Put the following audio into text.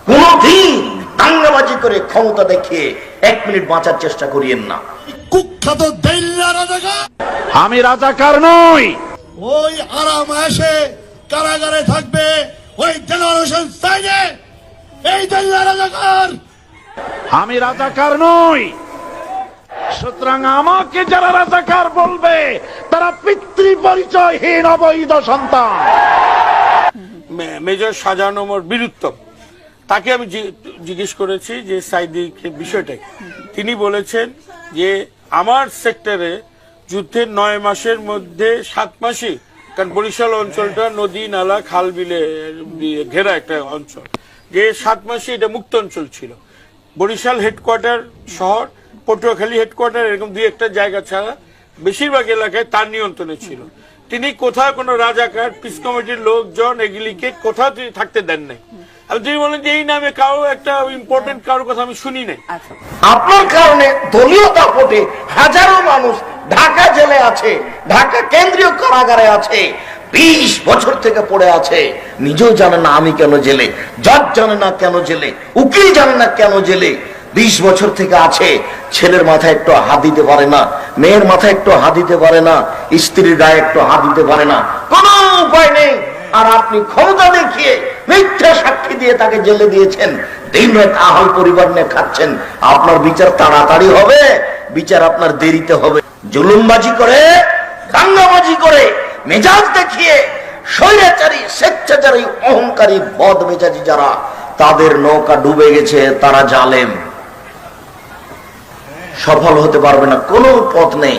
কোনদিন দাঙ্গাবাজি করে ক্ষমতা দেখিয়ে 1 মিনিট বাঁচার চেষ্টা করিয়েন না। কুখ্যাত দেল্লা রাজাকার। আমি রাজাকার নই। ওই আরাম এসে কারাগারে থাকবে ওই দেলোয়ার হোসেন সাইদে, এই দেল্লা রাজাকার। আমি রাজাকার নই। সুতরাং আমাকে যারা রাজাকার বলবে তারা পিতৃ পরিচয়হীন অবৈধ সন্তান। মেজর শাহজাহান ওমর বীরুত্তম, তাকে আমি জিজ্ঞেস করেছি যে সাইদির বিষয়টা। তিনি বলেছেন যে আমার সেক্টরে যুদ্ধের 9 মাসের মধ্যে 7 মাসই, কারণ বরিশাল অঞ্চলটা নদী নালা খাল বিলে ঘেরা একটা অঞ্চল, যে 7 মাসে এটা মুক্ত অঞ্চল ছিল। বরিশাল হেডকোয়ার্টার শহর, পটুয়াখালী হেডকোয়ার্টার, এরকম 2-1টা জায়গা ছাড়া বেশিরভাগ এলাকায় তার নিয়ন্ত্রণে ছিল। তিনি কোথাও কোনো রাজাকার, পিস কমিটির লোকজন এগুলিকে কোথাও তিনি থাকতে দেন নাই। আর তিনি বলেন যে এই নামে কারো একটা ইম্পর্টেন্ট কারোর কথা আমি শুনি নাই। আপনার কারণে দলীয় দাপটে হাজারো মানুষ ঢাকা জেলে আছে, ঢাকা কেন্দ্রীয় কারাগারে আছে, 20 বছর থেকে পড়ে আছে। নিজেও জানে না আমি কেন জেলে, জজ জানে না কেন জেলে, উকিল জানে না কেন জেলে। 20 বছর থেকে আছে। ছেলের মাথায় একটু হাত দিতে পারে না, মেয়ের মাথায় একটু হাত দিতে পারে না, স্ত্রীর গায়ে একটু হাত দিতে পারে না, কোনো উপায় নেই। আর আপনি ক্ষমতা দেখিয়ে মিথ্যা সাক্ষী দিয়ে তাকে জেলে দিয়েছেন, দিন রাত আহল পরিবার নিয়ে খাচ্ছেন। আপনার বিচার তাড়াতাড়ি হবে, বিচার আপনার দেরিতে হবে। জুলুমবাজি করে, দাঙ্গাবাজি করে, মেজাজ দেখিয়ে স্বৈরাচারী, স্বেচ্ছাচারী, অহংকারী, বদ মেজাজি যারা, তাদের নৌকা ডুবে গেছে, তারা জালেম। সফল হতে পারবে না, কোনো পথ নেই।